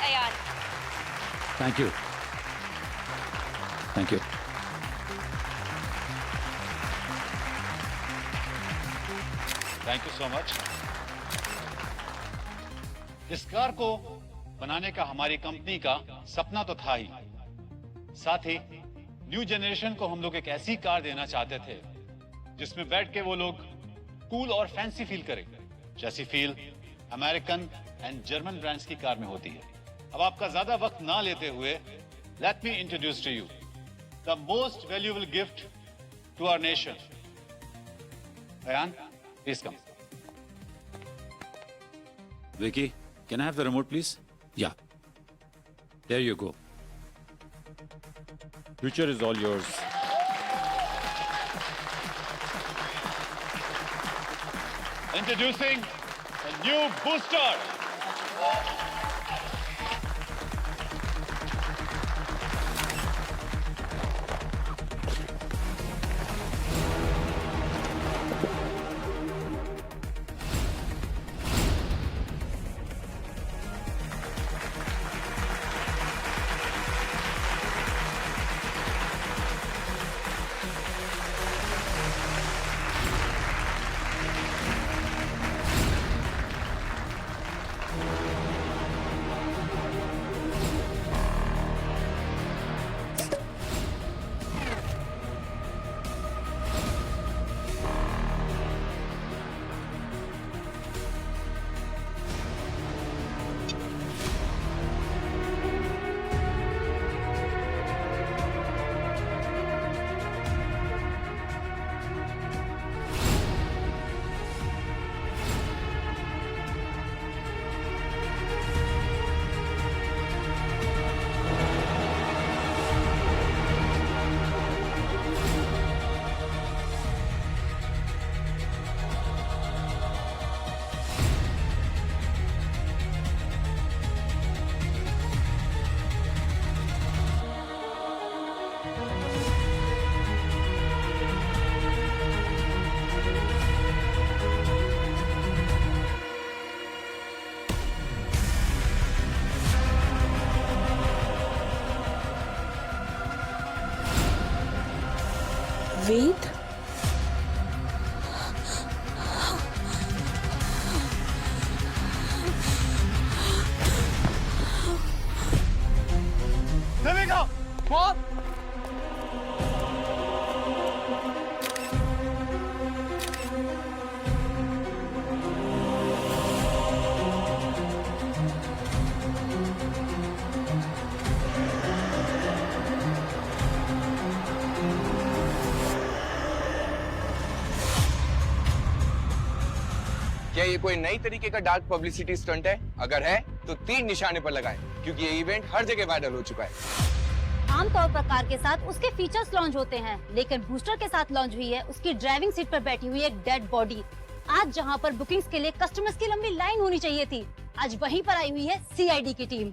Ayan. Thank you, thank you. Thank you so much. इस car को बनाने का हमारी कंपनी का सपना तो था ही, साथ ही न्यू जनरेशन को हम लोग एक ऐसी कार देना चाहते थे जिसमें बैठ के वो लोग कूल और फैंसी फील करें, जैसी feel American and German brands की कार में होती है। अब आपका ज्यादा वक्त ना लेते हुए let me introduce to you the most valuable gift to our nation. Ayaan, please come. Vicky, can I have the remote, please? Yeah. There you go. Future is all yours. Introducing a new booster. वेद, देविका, कौन? क्या ये कोई नई तरीके का dark publicity stunt है? अगर है तो 3 निशाने पर लगाएं, क्योंकि ये इवेंट हर जगह वायरल हो चुका है। आमतौर पर कार के साथ उसके फीचर्स लॉन्च होते हैं, लेकिन बूस्टर के साथ लॉन्च हुई है उसकी ड्राइविंग सीट पर बैठी हुई एक डेड बॉडी। आज जहां पर बुकिंग्स के लिए कस्टमर्स की लंबी लाइन होनी चाहिए थी, आज वहीं पर आई हुई है सीआईडी की टीम।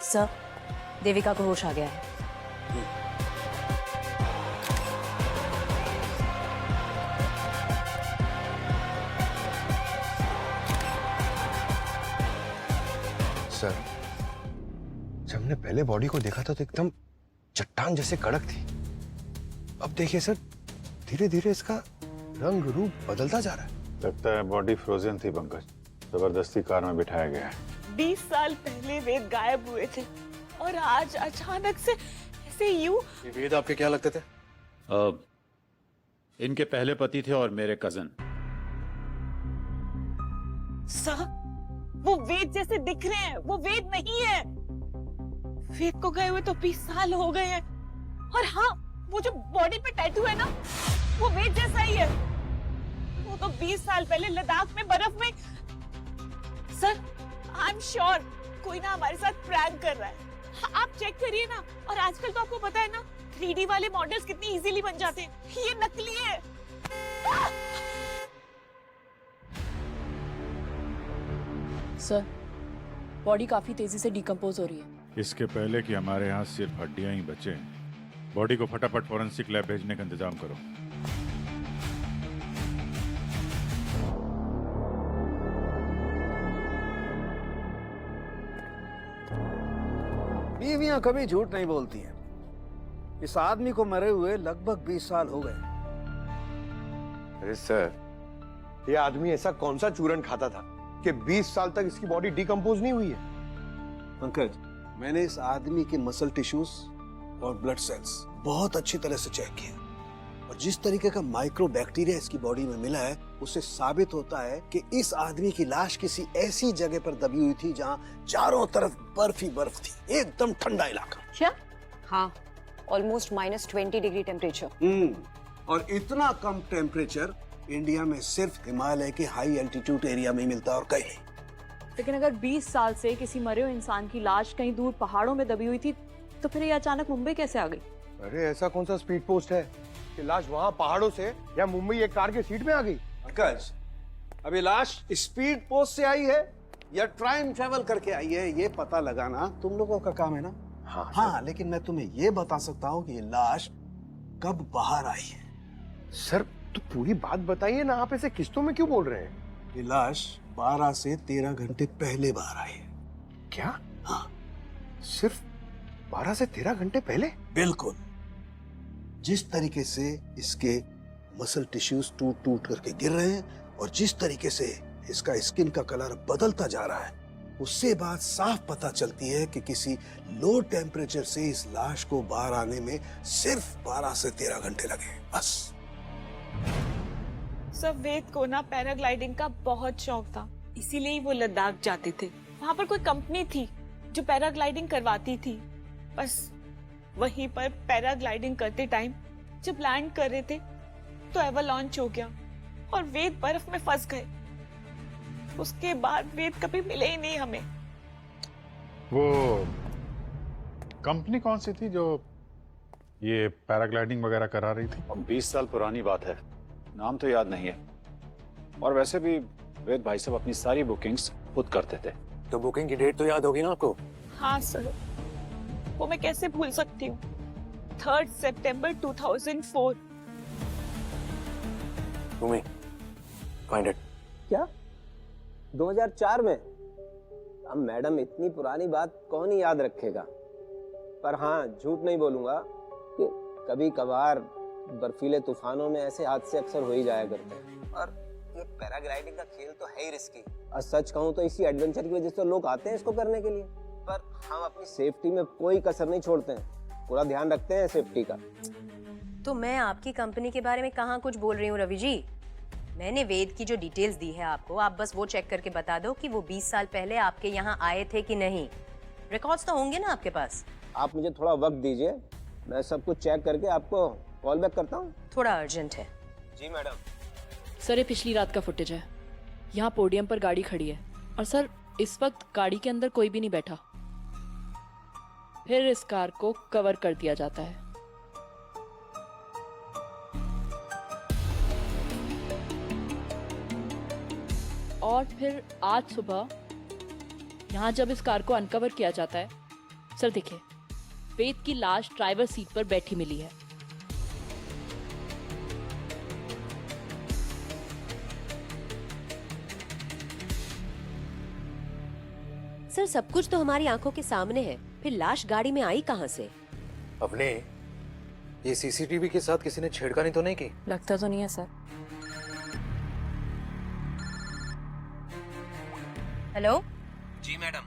सर, देविका को होश आ गया है। सर, जब हमने पहले बॉडी को देखा था तो एकदम चट्टान जैसे कड़क थी। अब देखिए सर, धीरे धीरे इसका रंग रूप बदलता जा रहा है। लगता है बॉडी फ्रोजन थी पंकज, जबरदस्ती कार में बिठाया गया है। 20 साल पहले वेद गायब हुए थे और आज अचानक से ऐसे यूं। वेद आपके क्या लगते थे? इनके पहले पति थे और मेरे कजन। सर, वो वेद जैसे दिख रहे हैं, वो वेद नहीं है। वेद को गए हुए तो 20 साल हो गए हैं। और हाँ, वो जो बॉडी पे टैटू है ना, वो वेद जैसा ही है। वो तो 20 साल पहले लद्दाख में बर्फ में। सर, आई एम श्योर कोई ना हमारे साथ प्रैंक कर रहा है। हाँ, आप चेक करिए ना। और आजकल तो आपको पता है ना, 3D वाले मॉडल्स कितनी इजीली बन जाते हैं। ये नकली है। सर, बॉडी काफी तेजी से डिकम्पोज हो रही है। इसके पहले कि हमारे यहाँ सिर्फ हड्डियां ही बचे, बॉडी को फटाफट फॉरेंसिक लैब भेजने का इंतजाम करो। बीवियां कभी झूठ नहीं बोलती हैं। इस आदमी को मरे हुए लगभग 20 साल हो गए। अरे सर, ये आदमी ऐसा कौन सा चूरन खाता था कि 20 साल तक इसकी बॉडी डिकम्पोज नहीं हुई है? पंकज, मैंने इस आदमी के मसल टिश्यूज और ब्लड सेल्स बहुत अच्छी तरह से चेक किए, और जिस तरीके का माइक्रो बैक्टीरिया इसकी बॉडी में मिला है, उससे साबित होता है कि इस आदमी की लाश किसी ऐसी जगह पर दबी हुई थी जहां चारों तरफ बर्फ ही बर्फ थी, एकदम ठंडा इलाका। क्या? हाँ, ऑलमोस्ट -20 डिग्री टेम्परेचर। और इतना कम टेम्परेचर इंडिया में सिर्फ हिमालय के हाई एल्टीट्यूड एरिया में मिलता है और कहीं नहीं। लेकिन अगर 20 साल से किसी मरे हुए इंसान की लाश कहीं दूर पहाड़ों में दबी हुई थी, तो फिर ये अचानक मुंबई कैसे आ गई? अरे ऐसा कौन सा स्पीड पोस्ट है कि लाश वहां पहाड़ों से या मुंबई एक कार के सीट में आ गई? पंकज, अभी लाश स्पीड पोस्ट से आई है या टाइम ट्रेवल करके आई है, ये पता लगाना तुम लोगों का काम है ना। हाँ, लेकिन मैं तुम्हें ये बता सकता हूँ कि ये लाश कब बाहर आई है। सर, तो पूरी बात बताइए ना, आप ऐसे किस्तों में क्यों बोल रहे हैं? ये लाश 12 से 13 घंटे पहले बाहर आई है। क्या? हाँ, सिर्फ 12 से 13 घंटे पहले? बिल्कुल। जिस तरीके से इसके मसल टिश्यूज टूट टूट करके गिर रहे हैं और जिस तरीके से इसका स्किन का कलर बदलता जा रहा है, उससे बात साफ पता चलती है कि किसी लो टेम्परेचर से इस लाश को बाहर आने में सिर्फ 12 से 13 घंटे लगे, बस। सर, वेद को ना पैराग्लाइडिंग का बहुत शौक था, इसीलिए ही वो लद्दाख जाते थे। वहाँ पर कोई कंपनी थी जो पैराग्लाइडिंग करवाती थी। बस वहीं पर पैराग्लाइडिंग करते टाइम जब लैंड कर रहे थे तो एवलांच हो गया और वेद बर्फ में फंस गए। उसके बाद वेद कभी मिले ही नहीं हमें। वो कंपनी कौन सी थी जो ये पैराग्लाइडिंग वगैरह करा रही थी? 20 साल पुरानी बात है, नाम तो याद नहीं है। और वैसे भी वेद भाई साहब अपनी सारी बुकिंग्स खुद करते थे। तो बुकिंग की डेट तो याद होगी ना आपको? हाँ सर, वो मैं कैसे भूल सकती हूँ। 3 सितंबर 2004। तुम्हें फाइंड इट। क्या 2004 में? अब मैडम, इतनी पुरानी बात कौन ही याद रखेगा। पर हाँ, झूठ नहीं बोलूंगा कि कभी कभार बर्फीले तूफानों में ऐसे हादसे अक्सर हो ही जाया करते हैं। और ये पैराग्लाइडिंग का खेल तो है ही रिस्की, और सच कहूँ तो इसी एडवेंचर की वजह से लोग आते हैं इसको करने के लिए। पर हम अपनी सेफ्टी में कोई कसर नहीं छोड़ते हैं, पूरा ध्यान रखते हैं सेफ्टी का। तो मैं आपकी कंपनी के बारे में कहाँ कुछ बोल रही हूँ रवि जी। मैंने वेद की जो डिटेल्स दी है आपको, आप बस वो चेक करके बता दो कि वो 20 साल पहले आपके यहाँ आए थे कि नहीं। रिकॉर्ड्स तो होंगे ना आपके पास? आप मुझे थोड़ा वक्त दीजिए, मैं सब कुछ चेक करके आपको कॉल बैक करता हूँ। थोड़ा अर्जेंट है। जी मैडम। सर, ये पिछली रात का फुटेज है। यहाँ पोडियम पर गाड़ी खड़ी है और सर इस वक्त गाड़ी के अंदर कोई भी नहीं बैठा। फिर इस कार को कवर कर दिया जाता है। और फिर आज सुबह यहाँ जब इस कार को अनकवर किया जाता है, सर देखिए, वेद की लाश ड्राइवर सीट पर बैठी मिली है। सर, सब कुछ तो हमारी आंखों के सामने है, फिर लाश गाड़ी में आई कहाँ से? अपने ये सीसीटीवी के साथ किसी ने छेड़खानी तो नहीं की? लगता तो नहीं है सर। हेलो जी मैडम।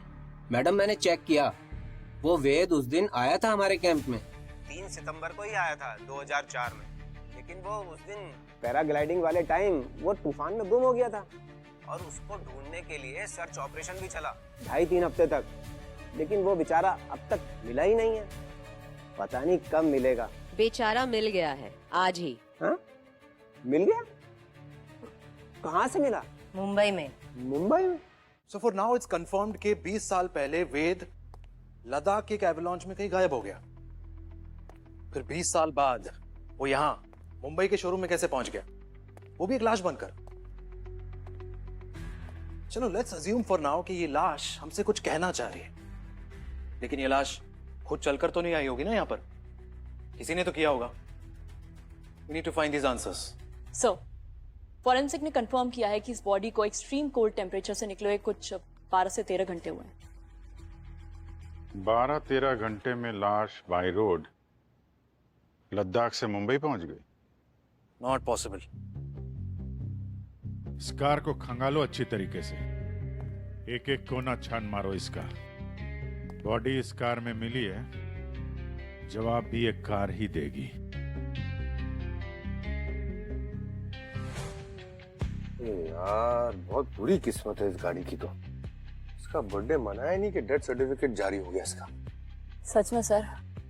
मैडम, मैंने चेक किया, वो वेद उस दिन आया था हमारे कैंप में। 3 सितंबर को ही आया था 2004 में, लेकिन वो उस दिन पैराग्लाइडिंग वाले टाइम वो तूफान में गुम हो गया था और उसको ढूंढने के लिए सर्च ऑपरेशन भी चला 2.5-3 हफ्ते तक, लेकिन वो बेचारा अब तक मिला ही नहीं है। पता नहीं कब मिलेगा। बेचारा मिल गया है आज ही। हाँ? मिल गया? कहाँ से मिला? मुंबई में। मुंबई में? So for now it's confirmed कि 20 साल पहले वेद लद्दाख के एक एवलांच में कहीं गायब हो गया। फिर 20 साल बाद वो यहाँ मुंबई के शोरूम में कैसे पहुंच गया, वो भी एक लाश बनकर? चलो लेट्स अज्यूम फॉर नाउ कि ये लाश हमसे कुछ कहना चाह रही है, लेकिन ये लाश खुद चलकर तो नहीं आई होगी ना यहाँ पर, किसी ने तो किया होगा। We need to find these answers. Sir, forensic ने कंफर्म किया है कि इस बॉडी को एक्सट्रीम कोल्ड टेम्परेचर से निकले हुए कुछ 12 से 13 घंटे हुए हैं। 12-13 घंटे में लाश बाय रोड लद्दाख से मुंबई पहुंच गई। Not possible. इस कार को खंगालो अच्छी तरीके से, एक एक कोना छान मारो इसका। बॉडी इस कार में मिली है, जवाब भी एक कार ही देगी। यार बहुत बुरी किस्मत है इस गाड़ी की तो। इसका बर्थडे मनाया नहीं कि डेथ सर्टिफिकेट जारी हो गया इसका। सच में सर,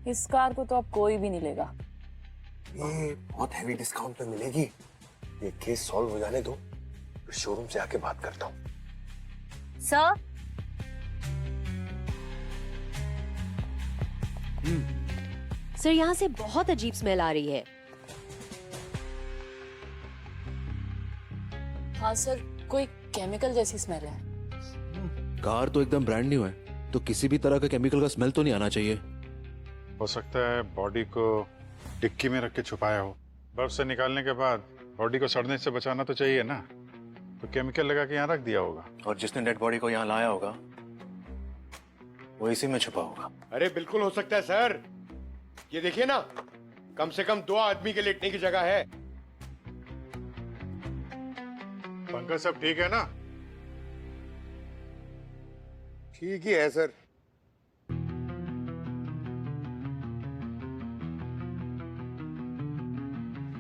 इस कार को तो अब कोई भी नहीं लेगा। ये बहुत हैवी डिस्काउंट पे मिलेगी। ये केस सॉल्व हो जाने दो, फिर शोरूम से आके बात करता हूँ। सर, सर यहाँ से बहुत अजीब स्मेल आ रही है। हाँ सर, कोई केमिकल जैसी स्मेल है। कार तो एकदम ब्रांड न्यू है, तो किसी भी तरह का केमिकल का स्मेल तो नहीं आना चाहिए। हो सकता है बॉडी को डिक्की में रख के छुपाया हो। बर्फ से निकालने के बाद बॉडी को सड़ने से बचाना तो चाहिए ना, तो केमिकल लगा के यहाँ रख दिया होगा। और जिसने डेड बॉडी को यहाँ लाया होगा वो इसी में छुपा होगा। अरे बिल्कुल हो सकता है सर, ये देखिए ना, कम से कम 2 आदमी के लेटने की जगह है। पंकज सब ठीक है ना? ठीक ही है सर।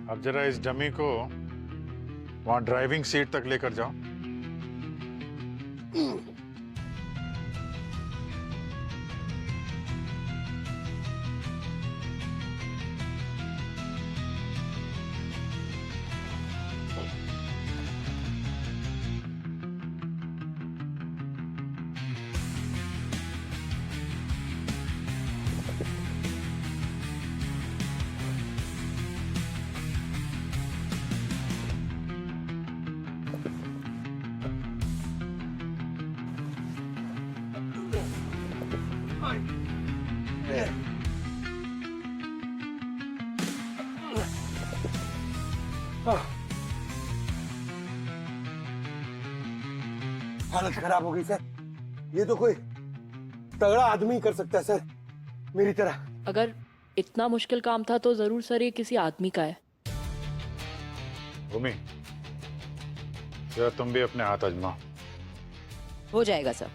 अब जरा इस डमी को वहां ड्राइविंग सीट तक लेकर जाओ। हालत खराब हो गई सर। ये तो कोई तगड़ा आदमी कर सकता है सर, मेरी तरह। अगर इतना मुश्किल काम था तो जरूर सर ये किसी आदमी का है। भूमि, जरा तुम भी अपने हाथ आजमाओ। हो जाएगा सर।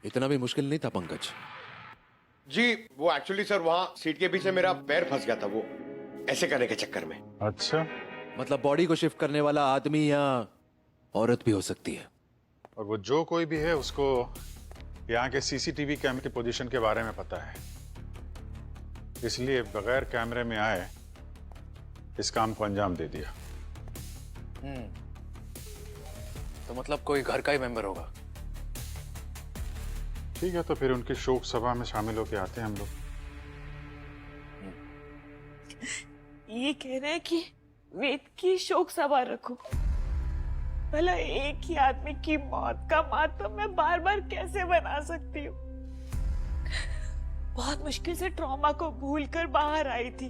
इतना भी मुश्किल नहीं था पंकज जी। वो एक्चुअली सर वहां सीट के पीछे मेरा पैर फंस गया था, वो ऐसे करने के चक्कर में। अच्छा, मतलब बॉडी को शिफ्ट करने वाला आदमी या औरत भी हो सकती है। और वो जो कोई भी है उसको यहाँ के सीसीटीवी कैमरे की पोजीशन के बारे में पता है, इसलिए बगैर कैमरे में आए इस काम को अंजाम दे दिया। तो मतलब कोई घर का ही मेंबर होगा। ठीक है, तो फिर उनकी शोक सभा में शामिल होके आते हैं हम लोग। ये कह रहे हैं कि वेद की शोक सभा रखो। भला एक ही आदमी की मौत का मातम मैं बार बार कैसे बना सकती हूँ? बहुत मुश्किल से ट्रॉमा को भूलकर बाहर आई थी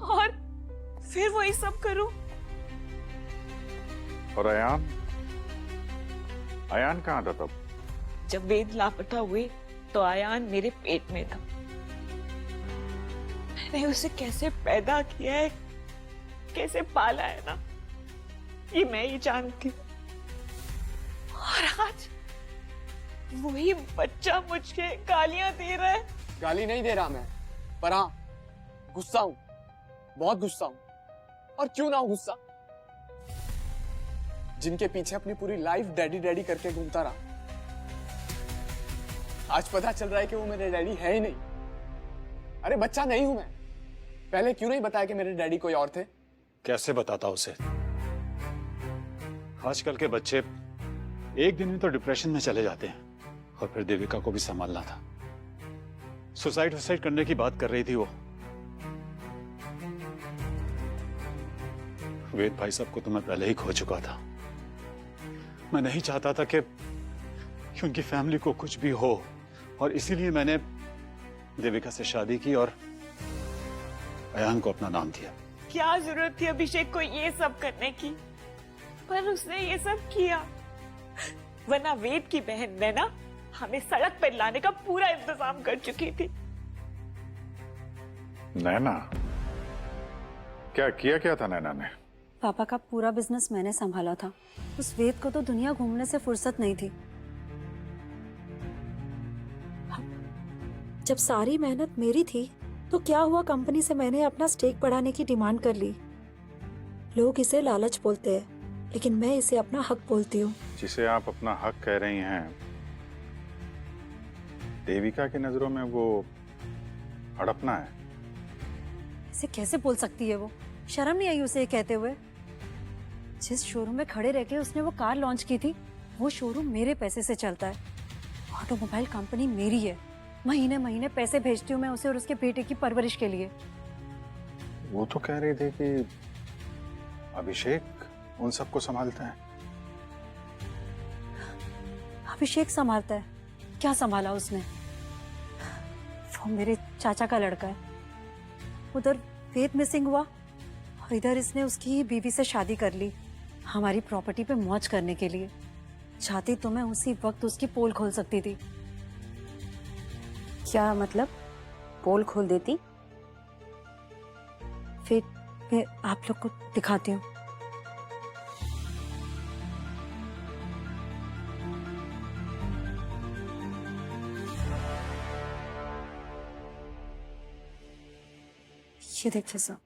और फिर वही सब करूं। और अयान कहाँ था तब? जब वेद लापता हुए तो आयान मेरे पेट में था। मैंने उसे कैसे पैदा किया है, कैसे पाला है ना, ये मैं ही जानती हूँ। और वही बच्चा मुझे गालियां दे रहा है। गाली नहीं दे रहा मैं, पर हाँ गुस्सा हूं, बहुत गुस्सा हूं। और क्यों ना हूं गुस्सा, जिनके पीछे अपनी पूरी लाइफ डैडी डैडी करके घूमता रहा, आज पता चल रहा है कि वो मेरे डैडी है ही नहीं। अरे बच्चा नहीं हूं मैं, पहले क्यों नहीं बताया कि मेरे डैडी कोई और थे? कैसे बताता उसे? आजकल के बच्चे एक दिन में तो डिप्रेशन में चले जाते हैं, और फिर देविका को भी संभालना था। सुसाइड करने की बात कर रही थी वो। वेद भाई साहब को तो मैं पहले ही खो चुका था। मैं नहीं चाहता था कि उनकी फैमिली को कुछ भी हो, और इसीलिए मैंने देविका से शादी की और अयान को अपना नाम दिया। क्या जरूरत थी अभिषेक को ये सब करने की, पर उसने ये सब किया। वरना वेद की बहन नैना हमें सड़क पर लाने का पूरा इंतजाम कर चुकी थी। नैना? क्या था नैना ने? पापा का पूरा बिजनेस मैंने संभाला था। उस वेद को तो दुनिया घूमने से फुर्सत नहीं थी। जब सारी मेहनत मेरी थी तो क्या हुआ, कंपनी से मैंने अपना स्टेक बढ़ाने की डिमांड कर ली। लोग इसे लालच बोलते हैं, लेकिन मैं इसे अपना हक बोलती हूँ। जिसे आप अपना हक कह रही हैं, देविका की नजरों में वो हड़पना है। इसे कैसे बोल सकती है वो? शर्म नहीं आई उसे ये कहते हुए? जिस शोरूम में खड़े रह के उसने वो कार लॉन्च की थी, वो शोरूम मेरे पैसे से चलता है। ऑटोमोबाइल कंपनी मेरी है। महीने महीने पैसे भेजती हूँ मैं उसे और उसके बेटे की परवरिश के लिए। वो तो कह रही थी कि अभिषेक उन सबको संभालता है। अभिषेक संभालता है? क्या संभाला उसने? वो मेरे चाचा का लड़का है। उधर वेद मिसिंग हुआ और इधर इसने उसकी ही बीवी से शादी कर ली, हमारी प्रॉपर्टी पे मौज करने के लिए। चाहती तो मैं उसी वक्त उसकी पोल खोल सकती थी। क्या मतलब? पोल खोल देती? फिर मैं आप लोग को दिखाती हूँ। ये देखिए सर,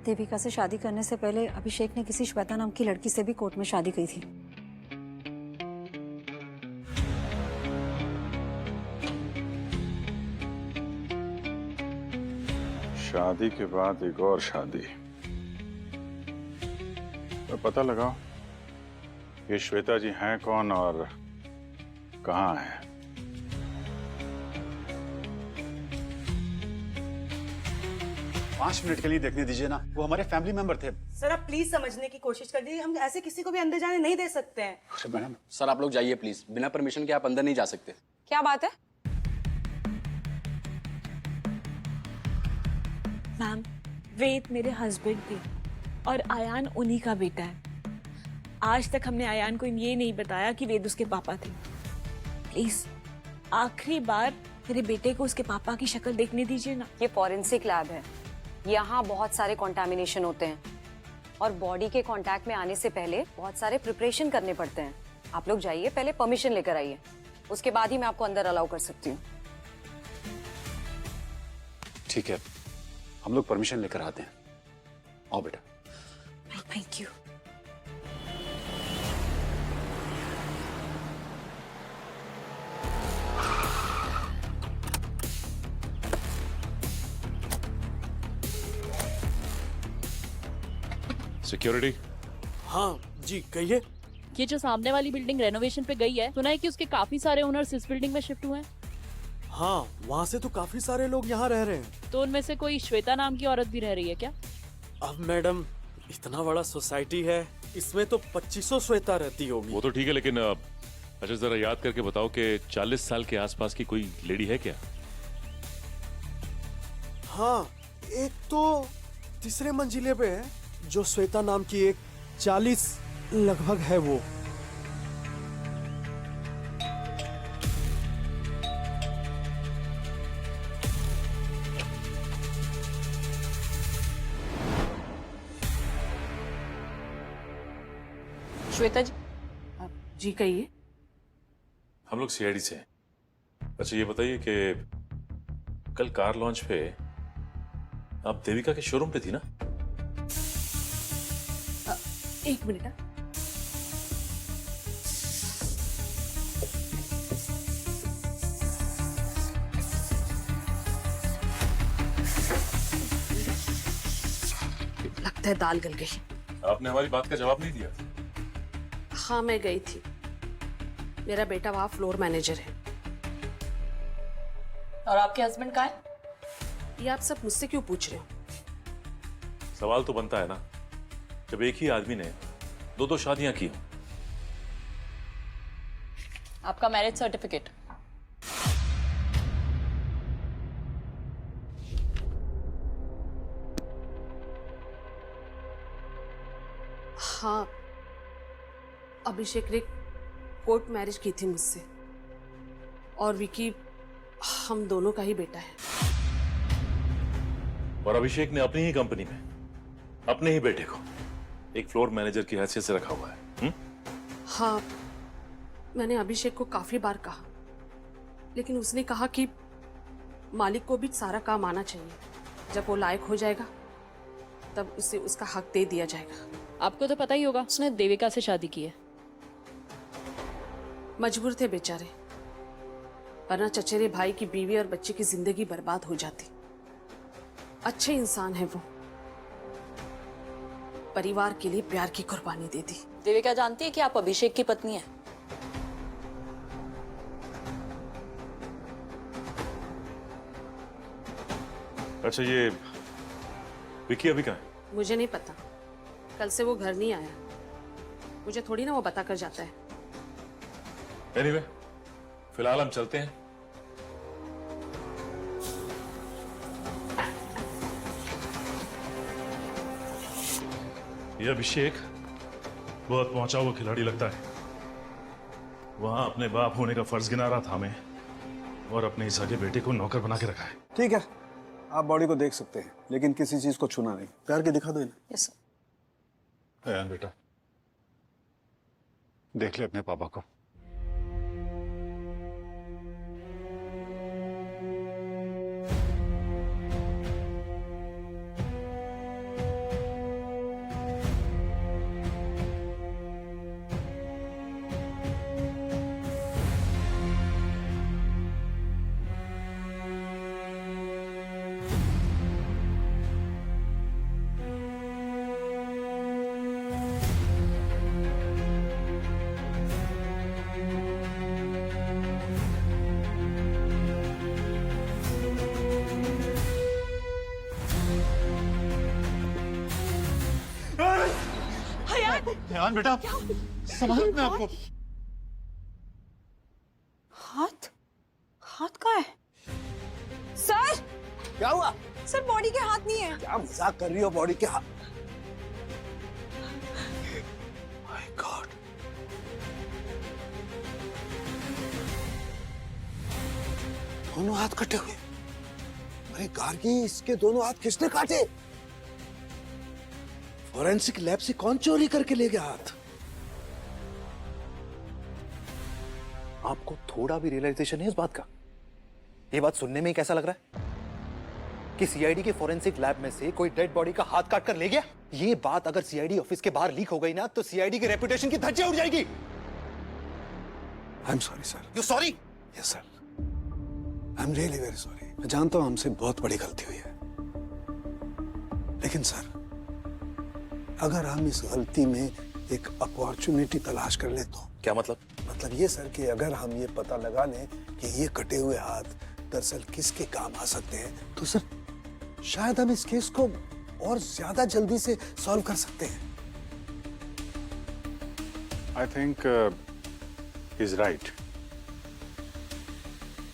देविका से शादी करने से पहले अभिषेक ने किसी श्वेता नाम की लड़की से भी कोर्ट में शादी की थी। शादी के बाद एक और शादी। तो पता लगाओ ये श्वेता जी हैं कौन और कहाँ हैं। 5 मिनट के लिए देखने दीजिए ना, वो हमारे फैमिली मेंबर थे। सर आप प्लीज समझने की कोशिश कर दीजिए, हम ऐसे किसी को भी अंदर जाने नहीं दे सकते हैं। अरे मैडम, सर आप लोग जाइए प्लीज, बिना परमिशन के आप अंदर नहीं जा सकते। क्या बात है? मैम, वेद मेरे हस्बैंड थे और आयान उन्हीं का बेटा है। आज तक हमने आयान को ये नहीं बताया कि वेद उसके पापा थे। प्लीज आखिरी बार मेरे बेटे को उसके पापा की शक्ल देखने दीजिए ना। ये फॉरेंसिक लैब है, यहाँ बहुत सारे कॉन्टामिनेशन होते हैं और बॉडी के कांटेक्ट में आने से पहले बहुत सारे प्रिपरेशन करने पड़ते हैं। आप लोग जाइए, पहले परमिशन लेकर आइए, उसके बाद ही मैं आपको अंदर अलाउ कर सकती हूँ। ठीक है, हम लोग परमिशन लेकर आते हैं। आओ बेटा। Thank you. सिक्योरिटी। हाँ जी कहिए। ये जो सामने वाली बिल्डिंग रेनोवेशन पे गई है, सुना है कि उसके काफी सारे ओनर्स इस बिल्डिंग में शिफ्ट हुए हैं। हाँ, वहाँ से तो काफी सारे लोग यहाँ रह रहे हैं। तो उनमें से कोई श्वेता नाम की औरत भी रह रही है क्या? अब मैडम इतना बड़ा सोसाइटी है, इसमें तो 2500 श्वेता रहती होगी। वो तो ठीक है, लेकिन अच्छा जरा याद करके बताओ कि 40 साल के आसपास की कोई लेडी है क्या? हाँ, एक तो तीसरे मंजिले पे है जो श्वेता नाम की एक 40 लगभग है वो। श्वेता जी। जी कहिए। हम लोग सीआईडी से हैं। अच्छा ये बताइए कि कल कार लॉन्च पे आप देविका के शोरूम पे थी ना? एक मिनट। लगता है दाल गल गई। आपने हमारी बात का जवाब नहीं दिया। हाँ मैं गई थी, मेरा बेटा वहां फ्लोर मैनेजर है। और आपके हस्बैंड कहाँ है? ये आप सब मुझसे क्यों पूछ रहे हो? सवाल तो बनता है ना, जब एक ही आदमी ने दो दो शादियां की हों। आपका मैरिज सर्टिफिकेट। हाँ, अभिषेक ने कोर्ट मैरिज की थी मुझसे, और विकी हम दोनों का ही बेटा है। और अभिषेक ने अपनी ही कंपनी में अपने ही बेटे को एक फ्लोर मैनेजर की हैसियत से रखा हुआ है। हाँ, मैंने अभिषेक को काफी बार कहा, लेकिन उसने कहा कि मालिक को भी सारा काम आना चाहिए। जब वो लायक हो जाएगा तब उसे उसका हक दे दिया जाएगा। आपको तो पता ही होगा उसने देविका से शादी की है। मजबूर थे बेचारे, वरना चचेरे भाई की बीवी और बच्चे की जिंदगी बर्बाद हो जाती। अच्छे इंसान है वो, परिवार के लिए प्यार की कुर्बानी दे दी। देविका जानती है कि आप अभिषेक की पत्नी हैं। अच्छा ये विकी अभी कहाँ है? मुझे नहीं पता, कल से वो घर नहीं आया। मुझे थोड़ी ना वो बता कर जाता है। एनीवे, फिलहाल हम चलते हैं। ये अभिषेक बहुत पहुंचा हुआ खिलाड़ी लगता है। वहां अपने बाप होने का फर्ज गिना रहा था हमें, और अपने इस आगे बेटे को नौकर बना के रखा है। ठीक है, आप बॉडी को देख सकते हैं, लेकिन किसी चीज को छूना नहीं। प्यार के दिखा दो इन्हें। यस अयान बेटा, देख ले अपने पापा को। अयान बेटा, संभाल मैं आपको। हाथ हाथ कहाँ है? सर क्या हुआ? सर बॉडी के हाथ नहीं है। क्या मजाक कर रही हो? बॉडी के हाथ? माय गॉड, दोनों हाथ कटे हुए। अरे गार्गी, इसके दोनों हाथ किसने काटे? फॉरेंसिक लैब से कौन चोरी करके ले गया हाथ? आपको थोड़ा भी रियलाइजेशन है इस बात का? ये बात सुनने में ही कैसा लग रहा है कि सीआईडी के फॉरेंसिक लैब में से कोई डेड बॉडी का हाथ काट कर ले गया? ये बात अगर सीआईडी ऑफिस के बाहर लीक हो गई ना, तो सीआईडी की रेपुटेशन की धज्जियां उड़ जाएगी। I am sorry sir. You sorry? Yes sir, I am really very sorry. मैं जानता हूं हमसे बहुत बड़ी गलती हुई है, लेकिन सर अगर हम इस गलती में एक अपॉर्चुनिटी तलाश कर ले तो। क्या मतलब? मतलब ये सर कि अगर हम ये पता लगा लें कि ये कटे हुए हाथ दरअसल किसके काम आ सकते हैं, तो सर शायद हम इस केस को और ज्यादा जल्दी से सॉल्व कर सकते हैं। I think is right.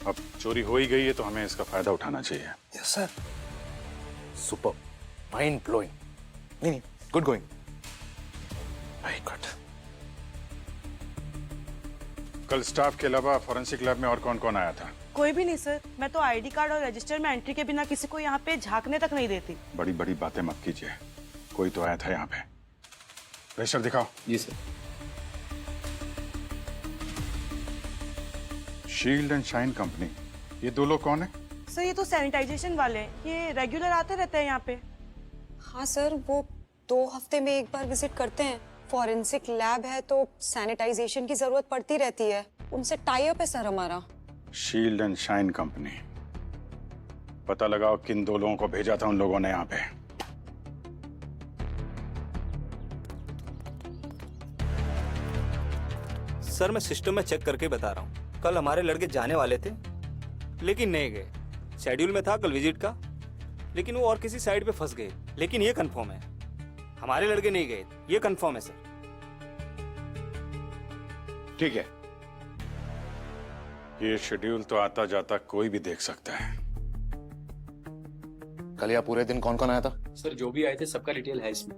अब चोरी हो ही गई है तो हमें इसका फायदा उठाना चाहिए। Yes sir. Super, mind blowing. नहीं, गुड गोइंग, वेरी गुड। कल स्टाफ के अलावा फॉरेंसिक लैब में और कौन कौन आया था? कोई भी नहीं सर, मैं तो आईडी कार्ड और रजिस्टर में एंट्री के बिना किसी को यहाँ पे झांकने तक नहीं देती। बड़ी बड़ी बातें मत कीजिए, कोई तो आया था यहाँ पे। रजिस्टर दिखाओ। जी sir. Shield and shine company, ये दो लोग कौन है? सर ये तो सैनिटाइजेशन वाले हैं, ये रेगुलर आते रहते हैं यहाँ पे। हाँ सर, वो 2 हफ्ते में एक बार विजिट करते हैं। फॉरेंसिक लैब है तो सैनिटाइजेशन की जरूरत पड़ती रहती है, उनसे टाई अप है सर हमारा। शील्ड एंड शाइन कंपनी, पता लगाओ किन दो लोगों को भेजा था उन लोगों ने यहाँ पे। सर मैं सिस्टम में चेक करके बता रहा हूँ। कल हमारे लड़के जाने वाले थे लेकिन नहीं गए। शेड्यूल में था कल विजिट का, लेकिन वो और किसी साइड पे फंस गए। लेकिन ये कंफर्म है हमारे लड़के नहीं गए, ये कंफर्म है सर। ठीक है, ये शेड्यूल तो आता जाता कोई भी देख सकता है। कल या पूरे दिन कौन कौन आया था? सर जो भी आए थे सबका डिटेल है इसमें।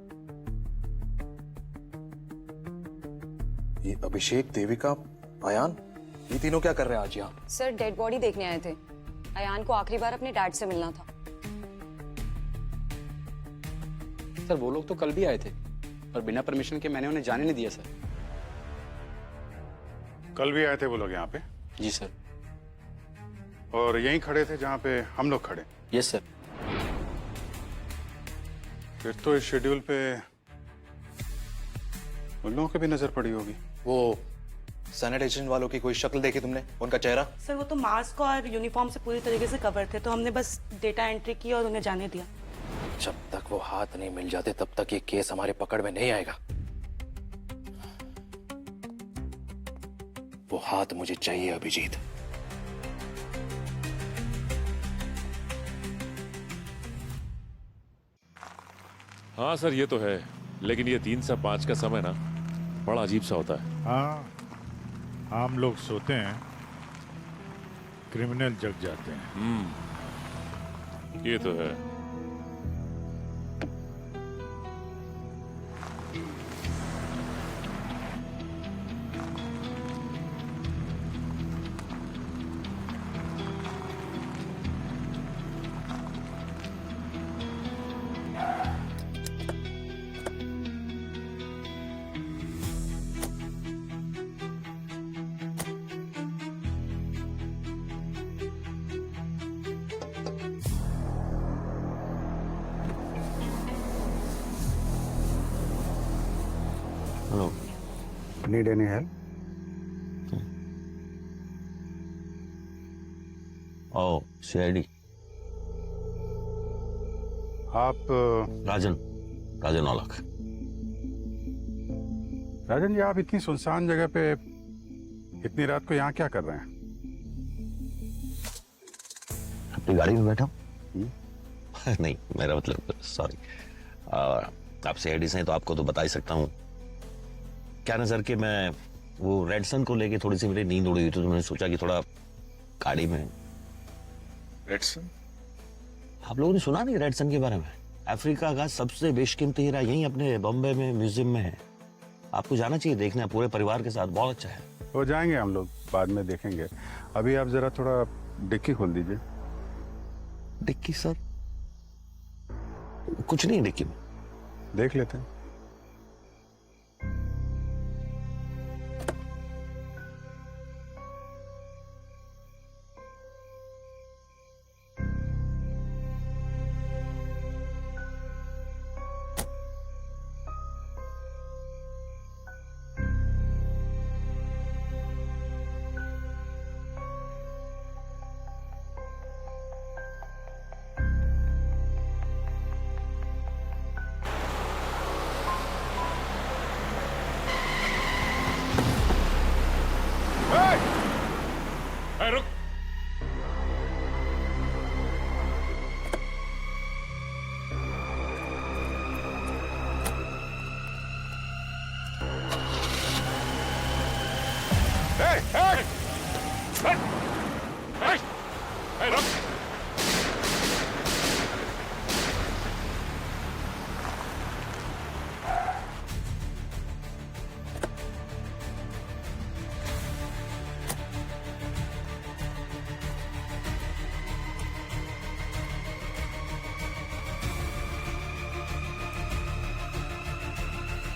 ये अभिषेक, देविका, अयान, ये तीनों क्या कर रहे हैं आज यहाँ? सर डेड बॉडी देखने आए थे। अयान को आखिरी बार अपने डैड से मिलना था। सर वो लोग तो कल भी आए थे और बिना परमिशन के मैंने उन्हें जाने नहीं दिया सर। कल भी आए थे वो लोग यहाँ पे? जी सर। और यहीं खड़े थे जहाँ पे हम लोग खड़े? Yes sir. फिर तो इस शेड्यूल पे उन लोगों की भी नजर पड़ी होगी। वो सैनिटाइजेशन वालों की कोई शक्ल देखी तुमने, उनका चेहरा? सर वो तो मास्क और यूनिफॉर्म से पूरी तरीके से कवर थे, तो हमने बस डेटा एंट्री की और उन्हें जाने दिया। जब तक वो हाथ नहीं मिल जाते तब तक ये केस हमारे पकड़ में नहीं आएगा। वो हाथ मुझे चाहिए अभिजीत। हाँ सर ये तो है, लेकिन ये 3 से 5 का समय ना बड़ा अजीब सा होता है। हाँ, हम लोग सोते हैं, क्रिमिनल जग जाते हैं। ये तो है। Hello. Need any help? Oh, CID. आप राजन औलख। राजन जी, आप इतनी सुनसान जगह पे इतनी रात को यहाँ क्या कर रहे हैं? अपनी गाड़ी में बैठा हूँ। नहीं मेरा मतलब, सॉरी, आप CID से हैं तो आपको तो बता ही सकता हूँ। क्या नजर कि मैं वो रेडसन को लेके थोड़ी सी मेरी नींद उड़ी हुई थी, तो मैंने सोचा कि थोड़ा गाड़ी में। रेडसन? आप लोगों ने सुना नहीं रेडसन के बारे में? अफ्रीका का सबसे बेशकीमती हीरा यहीं अपने बॉम्बे में म्यूजियम में है। आपको जाना चाहिए, देखना है पूरे परिवार के साथ, बहुत अच्छा है। हो जाएंगे हम लोग, बाद में देखेंगे। अभी आप जरा थोड़ा डिक्की खोल दीजिए। Dicky sir? कुछ नहीं डिक्की में। देख लेते हैं। रुक।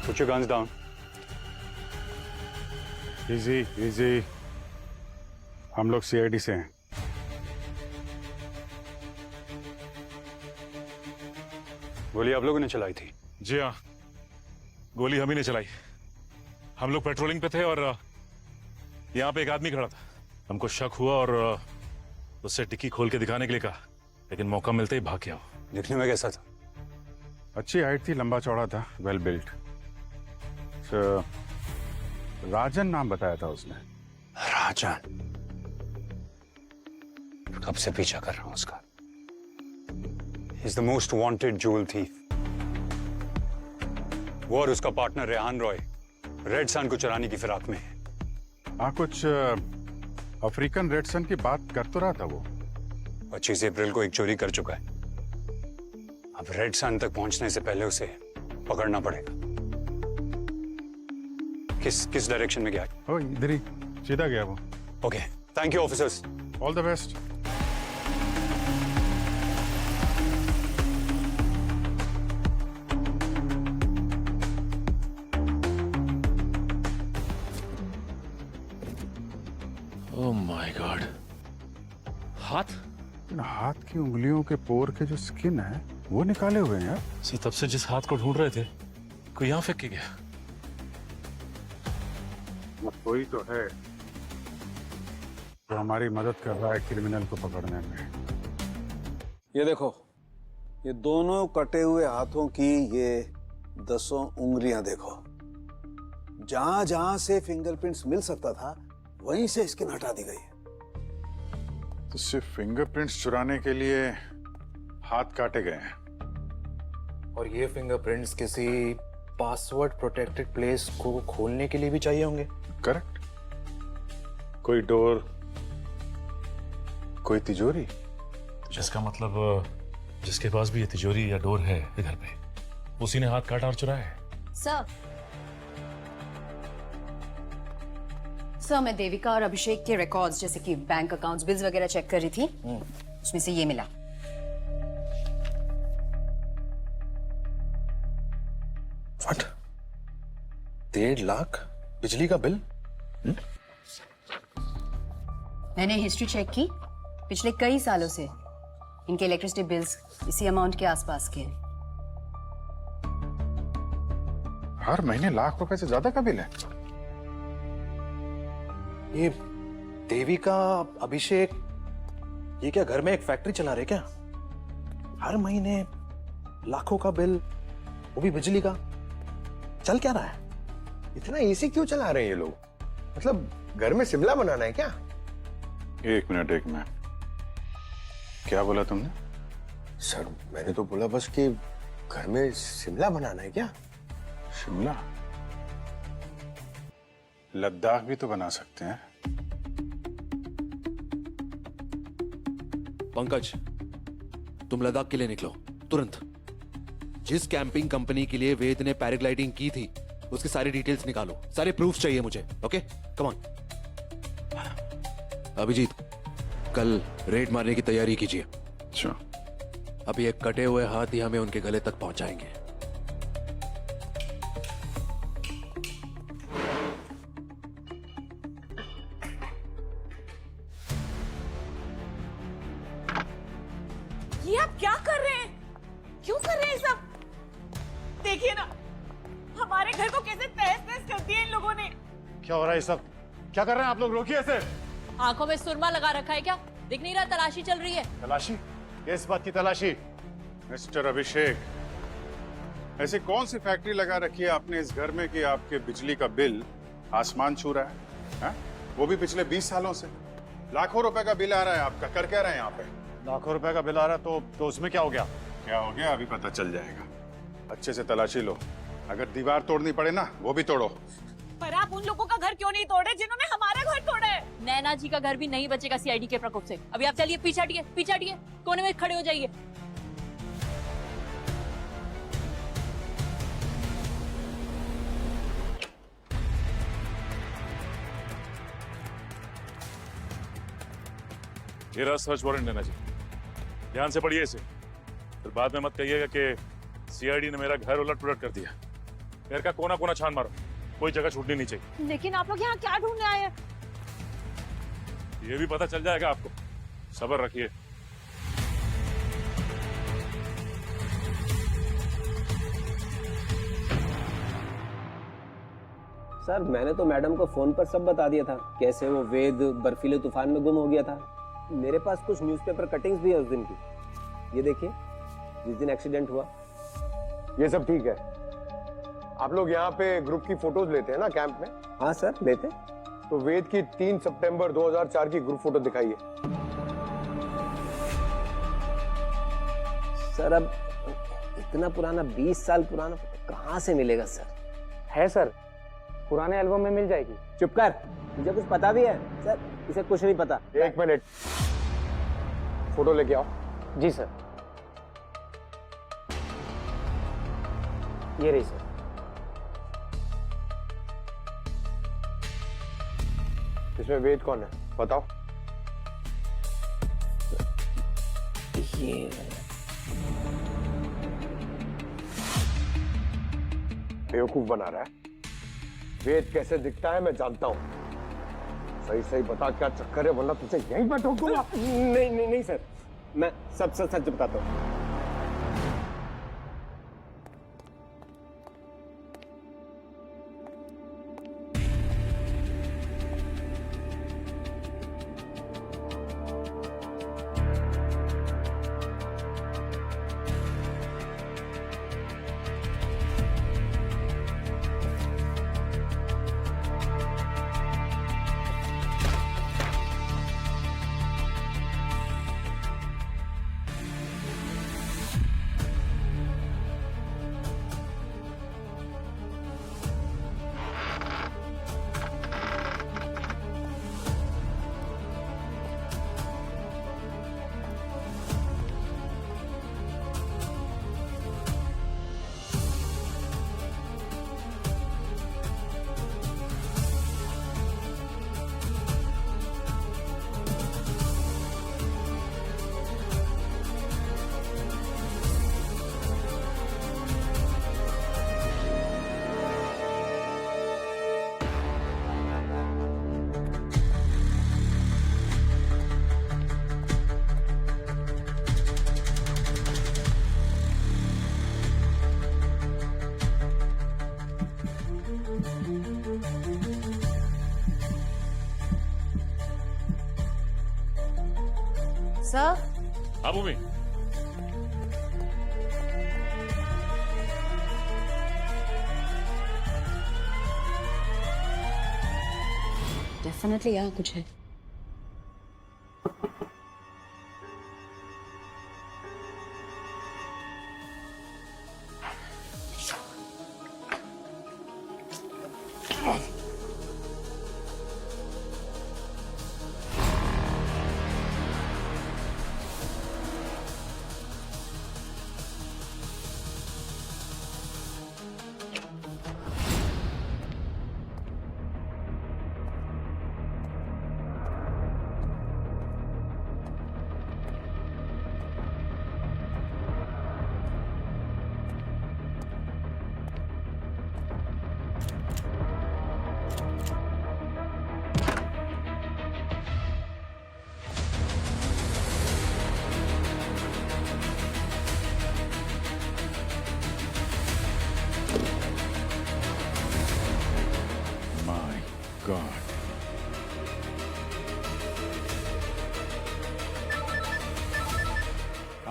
Put your guns down. Easy, easy. हम लोग सीआईडी से हैं। गोली आप लोगों ने चलाई थी? जी हाँ, गोली हम ही ने चलाई। हम लोग पेट्रोलिंग पे थे और यहाँ पे एक आदमी खड़ा था। हमको शक हुआ और उससे टिक्की खोल के दिखाने के लिए कहा, लेकिन मौका मिलते ही भाग गया। दिखने में कैसा था? अच्छी हाइट थी, लंबा चौड़ा था, वेल बिल्ट। राजन नाम बताया था उसने। राजन? कब से पीछा कर रहा हूं उसका। He's the most wanted jewel thief. वो और उसका partner Rehan Roy red sun को चुराने की फिराक में है। हाँ, कुछ अफ्रीकन रेड सन की बात कर तो रहा था वो। 25 अप्रैल को एक चोरी कर चुका है। अब रेड सन तक पहुंचने से पहले उसे पकड़ना पड़ेगा। किस डायरेक्शन में गया? ओ, इधर ही सीधा गया वो। Okay, thank you officers. All the best. Oh my God, हाथ? हाथ की उंगलियों के पोर के जो स्किन है वो निकाले हुए हैं यार। तब से जिस हाथ को ढूंढ रहे थे कोई यहाँ फेंक के गया। कोई तो है जो हमारी मदद कर रहा है क्रिमिनल को पकड़ने में। ये देखो, ये दोनों कटे हुए हाथों की ये 10 उंगलियां देखो। जहां जहां से फिंगरप्रिंट्स मिल सकता था वहीं से स्किन हटा दी गई है। तो सिर्फ फिंगरप्रिंट्स चुराने के लिए हाथ काटे गए हैं। और ये फिंगरप्रिंट्स किसी पासवर्ड प्रोटेक्टेड प्लेस को खोलने के लिए भी चाहिए होंगे। करेक्ट। कोई डोर, कोई तिजोरी। जिसका मतलब जिसके पास भी ये तिजोरी या डोर है इधर पे, उसी ने हाथ काटा और चुराया है। सर, मैं देविका और अभिषेक के रिकॉर्ड्स जैसे कि बैंक अकाउंट्स, बिल्स वगैरह चेक कर रही थी। उसमें से ये मिला। व्हाट? 1.5 लाख बिजली का बिल? मैंने हिस्ट्री चेक की। पिछले कई सालों से इनके इलेक्ट्रिसिटी बिल्स इसी अमाउंट के आसपास के हैं। हर महीने लाख रुपए से ज्यादा का बिल है। ये देविका, अभिषेक, ये क्या घर में एक फैक्ट्री चला रहे क्या? हर महीने लाखों का बिल, वो भी बिजली का। चल क्या रहा है? इतना एसी क्यों चला रहे हैं ये लोग? मतलब घर में शिमला बनाना है क्या? एक मिनट। क्या बोला तुमने? सर, मैंने तो बोला बस कि घर में शिमला बनाना है क्या? शिमला? लद्दाख भी तो बना सकते हैं। पंकज, तुम लद्दाख के लिए निकलो तुरंत। जिस कैंपिंग कंपनी के लिए वेद ने पैराग्लाइडिंग की थी उसकी सारी डिटेल्स निकालो। सारे प्रूफ चाहिए मुझे। Okay, come on. अभिजीत, कल रेड मारने की तैयारी कीजिए। अच्छा। अभी एक कटे हुए हाथ ही हमें उनके गले तक पहुंचाएंगे। ये आप क्या कर रहे हैं? क्यों कर रहे हैं सब? देखिए ना, हमारे घर को कैसे तहस नहस कर दिया इन लोगों ने। क्या हो रहा है ये सब? क्या कर रहे हैं आप लोग? रोकिए इसे। आंखों में सुरमा लगा रखा है क्या? दिख नहीं रहा तलाशी चल रही है? तलाशी? किस बात की तलाशी? मिस्टर अभिषेक, ऐसी कौन सी फैक्ट्री लगा रखी है आपने इस घर में कि आपके बिजली का बिल आसमान छू रहा है? वो भी पिछले 20 सालों से। लाखों रुपए का बिल आ रहा है आपका। कर क्या रहे हैं यहाँ पे? लाखों रुपए का बिल आ रहा है तो उसमें क्या हो गया? क्या हो गया अभी पता चल जाएगा। अच्छे से तलाशी लो। अगर दीवार तोड़नी पड़े ना, वो भी तोड़ो। पर आप उन लोगों का घर क्यों नहीं तोड़े जिन्होंने हमारा घर तोड़ा है? नैना जी का घर भी नहीं बचेगा सीआईडी के प्रकोप से। अभी आप चलिए, पीछे हटिए, कोने में खड़े हो जाइए। ये रहा सर्च वारंट नैना जी, ध्यान से पढ़िए इसे। फिर बाद में मत कहिएगा कि सीआईडी ने मेरा घर उलट पुलट कर दिया। घर का कोना कोना छान मारो, कोई जगह छूटनी नहीं चाहिए। लेकिन आप लोग यहाँ क्या ढूंढने आए हैं? ये भी पता चल जाएगा आपको। सब्र रखिए। सर मैंने तो मैडम को फोन पर सब बता दिया था, कैसे वो वेद बर्फीले तूफान में गुम हो गया था। मेरे पास कुछ न्यूज़पेपर कटिंग्स भी है उस दिन की। ये देखिए, जिस दिन एक्सीडेंट हुआ। ये सब ठीक है। आप लोग यहाँ पे ग्रुप की फोटोज लेते हैं ना कैंप में? हाँ सर लेते। तो वेद की 3 सितंबर 2004 की ग्रुप फोटो दिखाइए। सर अब इतना पुराना 20 साल पुराना कहाँ से मिलेगा सर? है सर, पुराने एल्बम में मिल जाएगी। चुप कर, मुझे कुछ पता भी है सर, इसे कुछ नहीं पता। 1 मिनट, फोटो लेके आओ। जी सर। ये रही सर। इसमें वेद कौन है बताओ? ये बेवकूफ बना रहा है। वेद कैसे दिखता है मैं जानता हूं। सही सही बता क्या चक्कर है, वरना तुझे यहीं पर ठोक दूंगा। नहीं सर, मैं सब सच बताता हूँ। सर। हाँ भूमि। डेफिनेटली यहाँ कुछ है।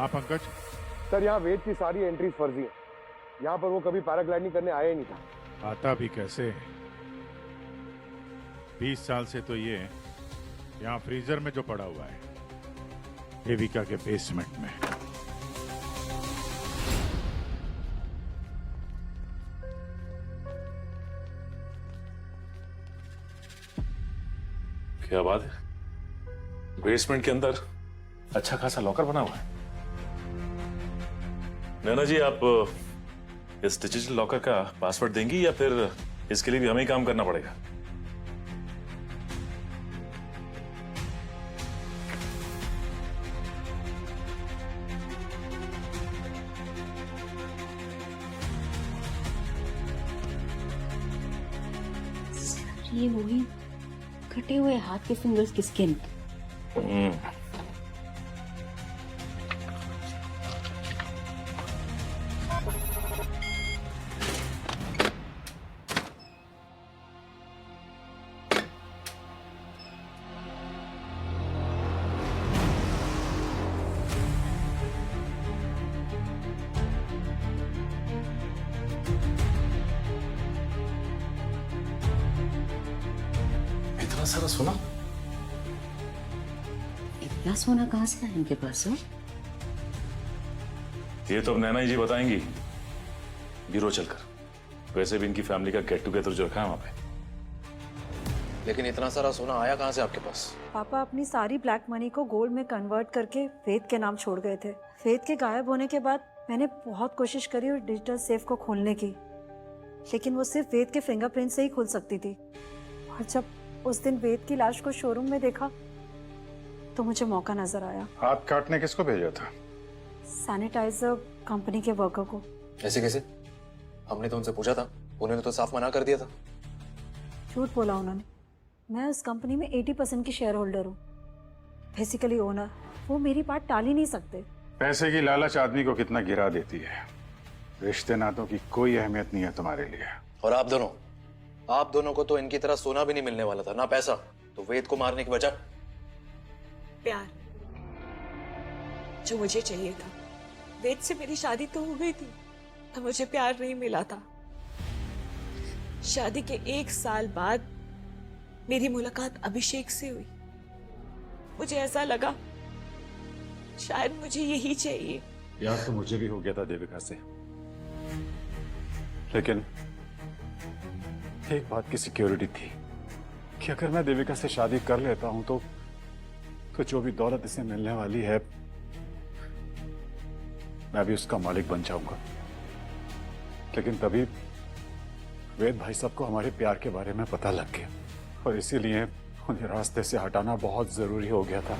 हाँ पंकज। सर यहाँ वेद की सारी एंट्रीज फर्जी हैं। यहाँ पर वो कभी पैराग्लाइडिंग करने आया ही नहीं था। आता भी कैसे? 20 साल से तो ये यहाँ फ्रीजर में जो पड़ा हुआ है, देविका के बेसमेंट में। क्या बात है, बेसमेंट के अंदर अच्छा खासा लॉकर बना हुआ है। नैना जी, आप इस डिजिटल लॉकर का पासवर्ड देंगी या फिर इसके लिए भी हमें ही काम करना पड़ेगा? ये वही कटे हुए हाथ के फिंगर्स की स्किन। इतना सारा सोना? इतना सोना कहाँ से आया इनके पास? ये तो अब नैना जी बताएंगी ब्यूरो चलकर। वैसे भी इनकी फैमिली का गेट टुगेदर जो रखा है वहां पे। लेकिन इतना सारा सोना आया कहाँ से आपके पास? पापा अपनी सारी ब्लैक मनी को गोल्ड में कन्वर्ट करके वेद के नाम छोड़ गए थे। वेद के गायब होने के बाद मैंने बहुत कोशिश करी और डिजिटल सेफ को खोलने की, लेकिन वो सिर्फ वेद के फिंगरप्रिंट से ही खुल सकती थी। और जब उस दिन वेद की लाश को शोरूम में देखा तो मुझे मौका नजर आया। हाथ काटने किसको भेजा था? सैनिटाइजर कंपनी के वर्कर को। ऐसे कैसे? हमने तो उनसे पूछा था, उन्होंने तो साफ मना कर दिया था। झूठ बोला उन्होंने। मैं उस कंपनी में 80% की शेयर होल्डर हूँ, बेसिकली ओनर। वो मेरी बात टाल ही नहीं सकते। पैसे की लालच आदमी को कितना गिरा देती है। रिश्ते नातों की कोई अहमियत नहीं है तुम्हारे लिए। और आप दोनों को तो इनकी तरह सोना भी नहीं मिलने वाला था, ना पैसा। तो वेद को मारने की वजह? प्यार, जो मुझे चाहिए था। वेद से मेरी शादी तो हो गई थी, पर मुझे प्यार नहीं मिला था। शादी के 1 साल बाद मेरी मुलाकात अभिषेक से हुई। मुझे ऐसा लगा शायद मुझे यही चाहिए। यार तो मुझे भी हो गया था देविका से, लेकिन एक बात की सिक्योरिटी थी कि अगर मैं देविका से शादी कर लेता हूं तो जो भी दौलत इसे मिलने वाली है मैं भी उसका मालिक बन जाऊंगा। लेकिन तभी वेद भाई साहब को हमारे प्यार के बारे में पता लग गया और इसीलिए उन्हें रास्ते से हटाना बहुत जरूरी हो गया था।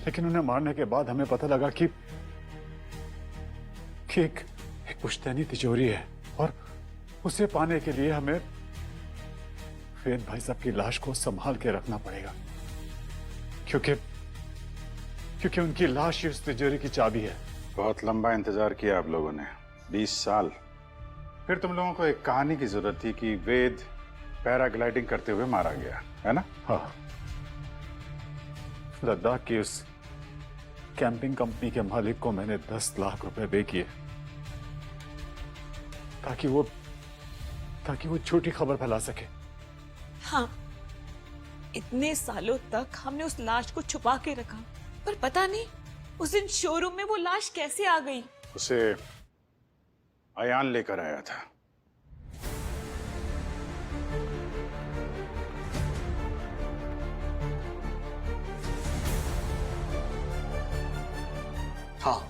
लेकिन उन्हें मारने के बाद हमें पता लगा कि एक पुश्तैनी तिजोरी है और उसे पाने के लिए हमें वेद भाई साहब की लाश को संभाल के रखना पड़ेगा, क्योंकि उनकी लाश ही उस तिजोरी की चाबी है। बहुत लंबा इंतजार किया आप लोगों ने, 20 साल। फिर तुम लोगों को एक कहानी की जरूरत थी कि वेद पैराग्लाइडिंग करते हुए मारा गया, है ना? हाँ। लद्दाख की उस कैंपिंग कंपनी के मालिक को मैंने 10 लाख रुपए पे किए ताकि वो झूठी खबर फैला सके। हाँ, इतने सालों तक हमने उस लाश को छुपा के रखा, पर पता नहीं उस दिन शोरूम में वो लाश कैसे आ गई। उसे अयान लेकर आया था। हाँ,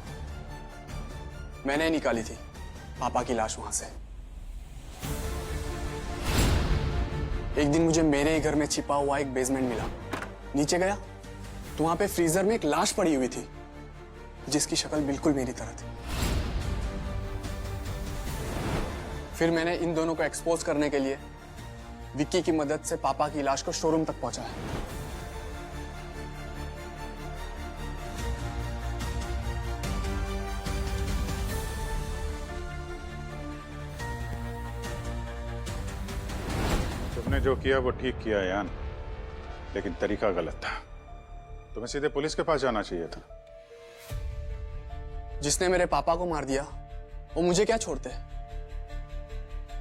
मैंने निकाली थी पापा की लाश वहां से। एक दिन मुझे मेरे ही घर में छिपा हुआ एक बेसमेंट मिला। नीचे गया तो वहां पे फ्रीजर में एक लाश पड़ी हुई थी जिसकी शक्ल बिल्कुल मेरी तरह थी। फिर मैंने इन दोनों को एक्सपोज करने के लिए विक्की की मदद से पापा की लाश को शोरूम तक पहुंचाया। तुमने जो किया वो ठीक किया यान, लेकिन तरीका गलत था। तुम्हें सीधे पुलिस के पास जाना चाहिए था। जिसने मेरे पापा को मार दिया वो मुझे क्या छोड़ते?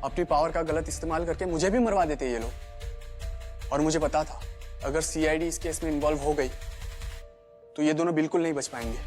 अपनी पावर का गलत इस्तेमाल करके मुझे भी मरवा देते ये लोग। और मुझे पता था अगर सीआईडी इस केस में इन्वॉल्व हो गई तो ये दोनों बिल्कुल नहीं बच पाएंगे।